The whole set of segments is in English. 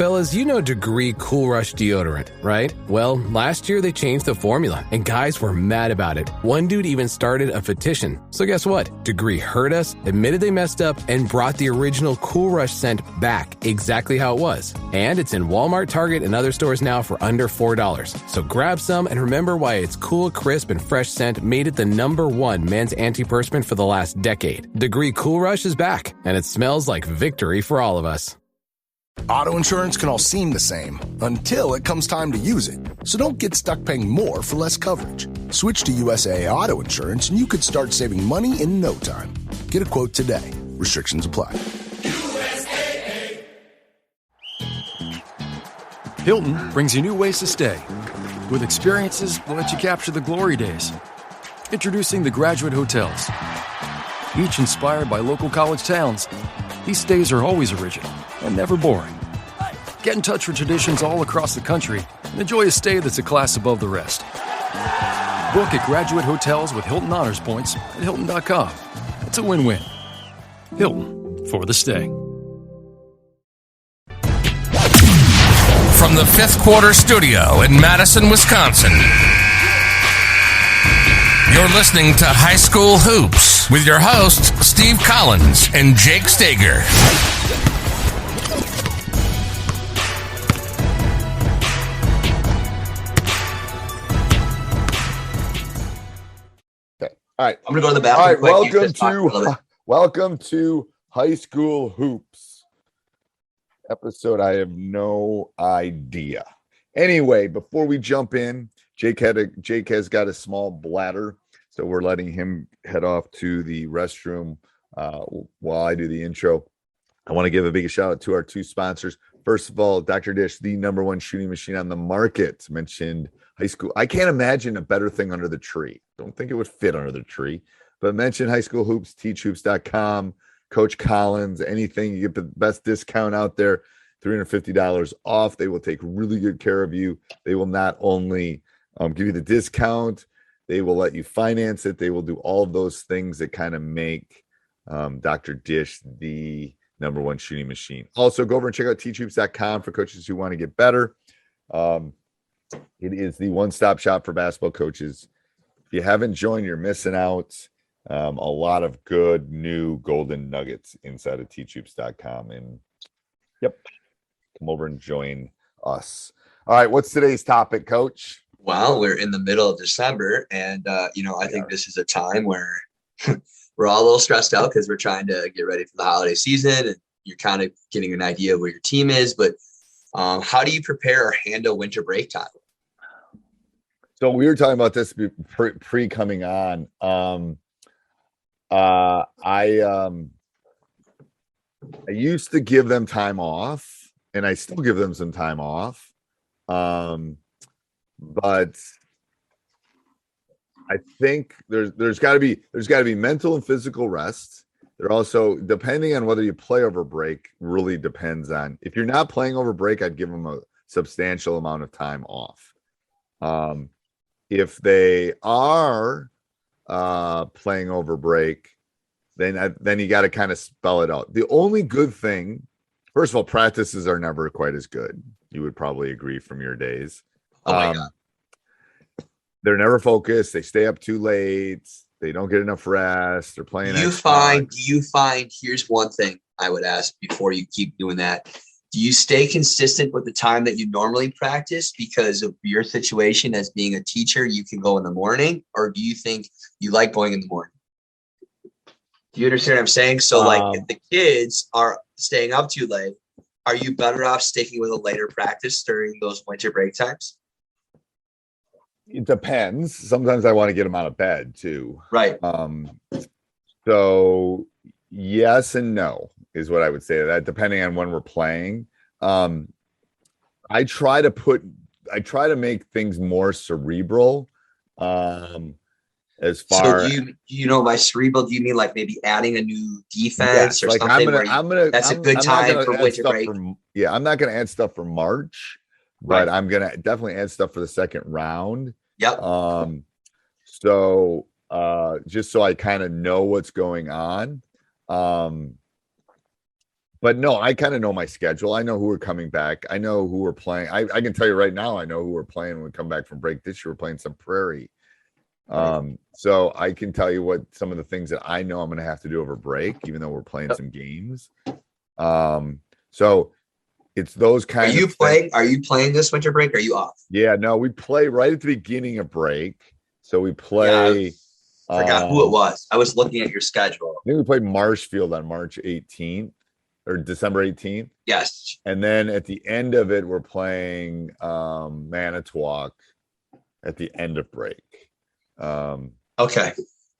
Fellas, you know Degree Cool Rush deodorant, right? Well, last year they changed the formula, and guys were mad about it. One dude even started a petition. So guess what? Degree heard us, admitted they messed up, and brought the original Cool Rush scent back exactly how it was. And it's in Walmart, Target, and other stores now for under $4. So grab some and remember why its cool, crisp, and fresh scent made it the #1 men's antiperspirant for the last decade. Degree Cool Rush is back, and it smells like victory for all of us. Auto insurance can all seem the same until it comes time to use it. So don't get stuck paying more for less coverage. Switch to USAA Auto Insurance and you could start saving money in no time. Get a quote today. Restrictions apply. USAA. Hilton brings you new ways to stay. With experiences that let you capture the glory days. Introducing the Graduate Hotels. Each inspired by local college towns, these stays are always original and never boring. Get in touch with traditions all across the country and enjoy a stay that's a class above the rest. Book at Graduate Hotels with Hilton Honors Points at Hilton.com. It's a win-win. Hilton, for the stay. From the Fifth Quarter Studio in Madison, Wisconsin, you're listening to High School Hoops with your hosts, Steve Collins and Jake Stager. Okay. All right. I'm going to go to the bathroom. All right. Welcome to High School Hoops. Episode, I have no idea. Anyway, before we jump in, Jake has got a small bladder, so we're letting him head off to the restroom while I do the intro. I want to give a big shout out to our two sponsors. First of all, Dr. Dish, the #1 shooting machine on the market, mentioned high school. I can't imagine a better thing under the tree. Don't think it would fit under the tree, but mention High School Hoops, teachhoops.com, Coach Collins, anything. You get the best discount out there, $350 off. They will take really good care of you. They will not only give you the discount, they will let you finance it. They will do all of those things that kind of make Dr. Dish the #1 shooting machine. Also, go over and check out teachhoops.com for coaches who want to get better. It is the one-stop shop for basketball coaches. If you haven't joined, you're missing out. A lot of good new golden nuggets inside of teachhoops.com. And yep, come over and join us. All right, what's today's topic, Coach? Well, we're in the middle of December, and I think this is a time where we're all a little stressed out because we're trying to get ready for the holiday season, and you're kind of getting an idea of where your team is. But how do you prepare or handle winter break time? So we were talking about this pre coming on. I used to give them time off, and I still give them some time off. But I think there's got to be mental and physical rest. There also, depending on whether you play over break, really depends on. If you're not playing over break, I'd give them a substantial amount of time off. If they are playing over break, then you got to kind of spell it out. The only good thing, first of all, practices are never quite as good. You would probably agree from your days. Oh my God. They're never focused. They stay up too late. They don't get enough rest. They're playing. Do you find, here's one thing I would ask before you keep doing that. Do you stay consistent with the time that you normally practice because of your situation as being a teacher? You can go in the morning, or do you think you like going in the morning? Do you understand what I'm saying? So if the kids are staying up too late, are you better off sticking with a later practice during those winter break times? It depends. Sometimes I want to get them out of bed too. Right. So yes and no is what I would say to that, depending on when we're playing. I try to make things more cerebral. As far, so by cerebral, do you mean like maybe adding a new defense or like something? That's a good time for winter break. I'm not going to add stuff for March, but I'm going to definitely add stuff for the second round. Yep. So just so I kind of know what's going on. But no, I kind of know my schedule. I know who are coming back. I know who we're playing. I can tell you right now, I know who we're playing when we come back from break. This year we're playing some Prairie. So I can tell you what some of the things that I know I'm going to have to do over break, even though we're playing some games. So it's those kind of things. Are you playing this winter break? Or are you off? Yeah, no, we play right at the beginning of break. So we play. Yeah, I forgot who it was. I was looking at your schedule. I think we played Marshfield on March 18th or December 18th. Yes. And then at the end of it, we're playing Manitowoc at the end of break. Okay.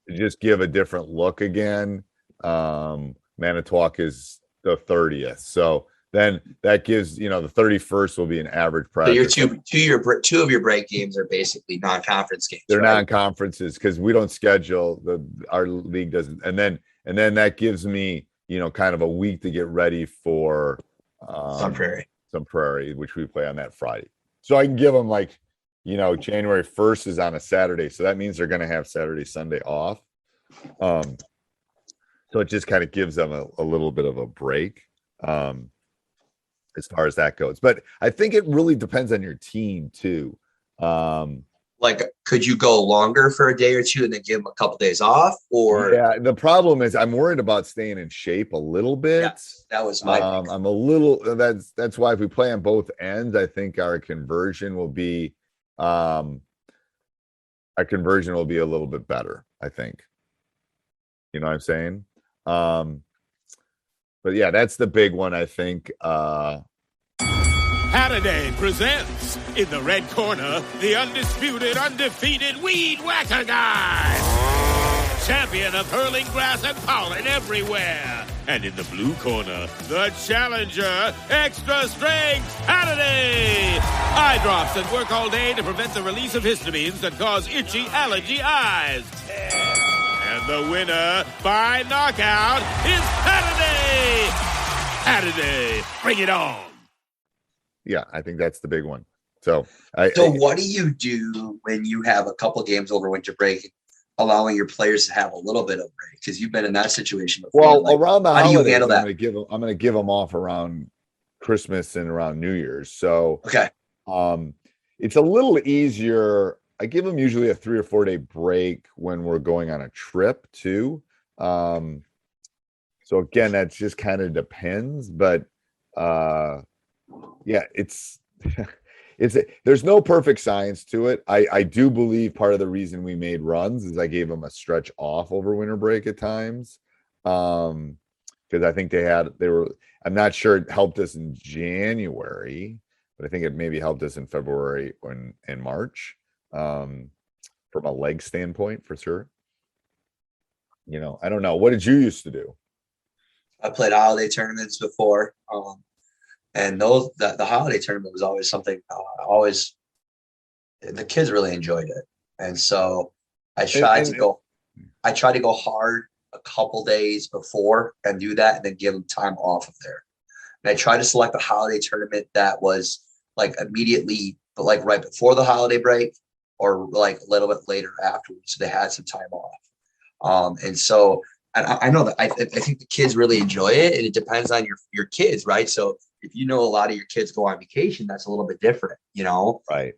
To just give a different look again. Manitowoc is the 30th. So then that gives, the 31st will be an average practice. So two of your break games are basically non-conference games. They're right? non-conferences because we don't schedule our league doesn't. And then that gives me, kind of a week to get ready for some Prairie, which we play on that Friday. So I can give them January 1st is on a Saturday. So that means they're going to have Saturday, Sunday off. So it just kind of gives them a little bit of a break as far as that goes. But I think it really depends on your team too. Could you go longer for a day or two and then give them a couple days off? Or yeah, the problem is I'm worried about staying in shape a little bit. Yes, that was my I'm a little that's why if we play on both ends, I think our conversion will be a little bit better, I think. You know what I'm saying? But yeah, that's the big one, I think. Halliday presents, in the red corner, the undisputed, undefeated Weed Whacker Guy. Champion of hurling grass and pollen everywhere. And in the blue corner, the challenger, extra strength Halliday. Eye drops that work all day to prevent the release of histamines that cause itchy allergy eyes. And the winner by knockout is Halliday. Halliday, bring it on. Yeah, I think that's the big one. So what do you do when you have a couple games over winter break, allowing your players to have a little bit of break? Because you've been in that situation before. Well, around the how holidays, do you handle that? I'm going to give them off around Christmas and around New Year's. So okay, it's a little easier. I give them usually a 3 or 4 day break when we're going on a trip too. So again, that just kind of depends, but yeah, it's there's no perfect science to it. I do believe part of the reason we made runs is I gave them a stretch off over winter break at times. Because I think I'm not sure it helped us in January, but I think it maybe helped us in February and March. From a leg standpoint, for sure. I don't know. What did you used to do? I played holiday tournaments before. And the holiday tournament was always something the kids really enjoyed it. And so I tried to go hard a couple days before and do that and then give them time off of there. And I tried to select a holiday tournament that was immediately, but right before the holiday break or a little bit later afterwards. So they had some time off. And so I know that I think the kids really enjoy it, and it depends on your kids, right? So if a lot of your kids go on vacation, that's a little bit different, Right.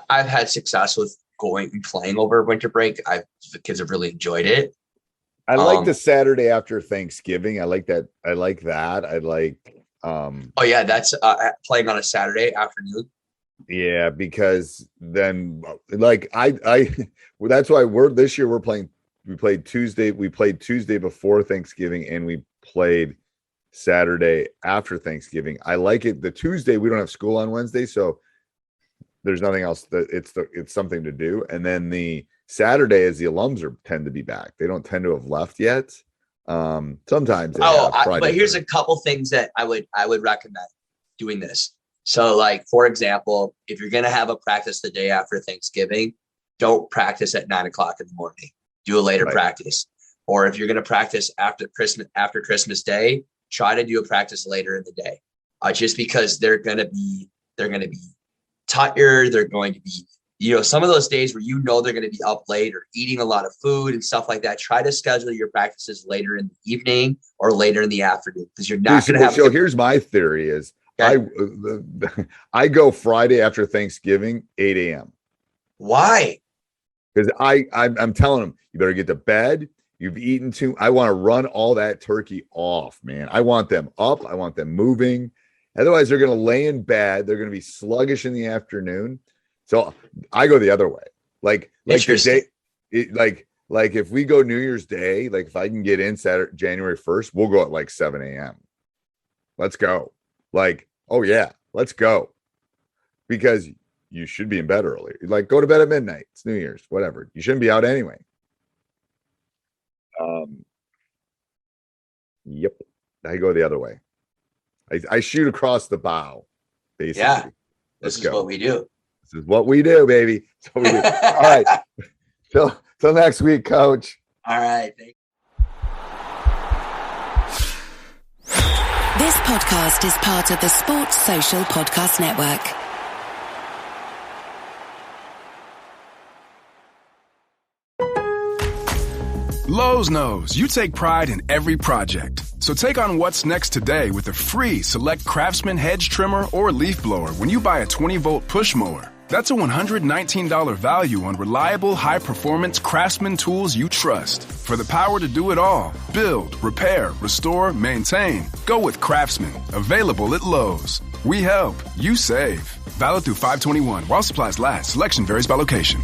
I've had success with going and playing over winter break. The kids have really enjoyed it. I like the Saturday after Thanksgiving. I like that. I like. Oh yeah, that's playing on a Saturday afternoon. Yeah, because then that's why this year we're playing. We played Tuesday before Thanksgiving, and we played Saturday after Thanksgiving. I like it. The Tuesday we don't have school on Wednesday, so there's nothing else. It's something to do. And then the Saturday is the alums tend to be back. They don't tend to have left yet. Sometimes. But here's a couple things that I would recommend doing this. So, for example, if you're going to have a practice the day after Thanksgiving, don't practice at 9:00 in the morning. Do a later practice. Or if you're going to practice after Christmas Day, try to do a practice later in the day. Just because they're going to be tired, they're going to be some of those days where they're going to be up late or eating a lot of food and stuff like that, try to schedule your practices later in the evening or later in the afternoon, because you're not going to have. So here's my theory is I go Friday after Thanksgiving, 8 a.m. Why? Because I'm telling them, you better get to bed. You've eaten I want to run all that turkey off, man. I want them up. I want them moving. Otherwise, they're going to lay in bed. They're going to be sluggish in the afternoon. So I go the other way. Like the day, like if we go New Year's Day, like if I can get in Saturday, January 1st, we'll go at like 7 a.m. Let's go. Like, oh yeah, let's go. Because you should be in bed early. Like, go to bed at midnight. It's New Year's, whatever. You shouldn't be out anyway. Yep. I go the other way. I shoot across the bow, basically. Yeah. This is what we do. This is what we do, baby. All right. Till next week, Coach. All right. This podcast is part of the Sports Social Podcast Network. Lowe's knows you take pride in every project. So take on what's next today with a free Select Craftsman hedge trimmer or leaf blower when you buy a 20-volt push mower. That's a $119 value on reliable, high-performance Craftsman tools you trust. For the power to do it all, build, repair, restore, maintain, go with Craftsman. Available at Lowe's. We help. You save. Valid through 5/21. While supplies last. Selection varies by location.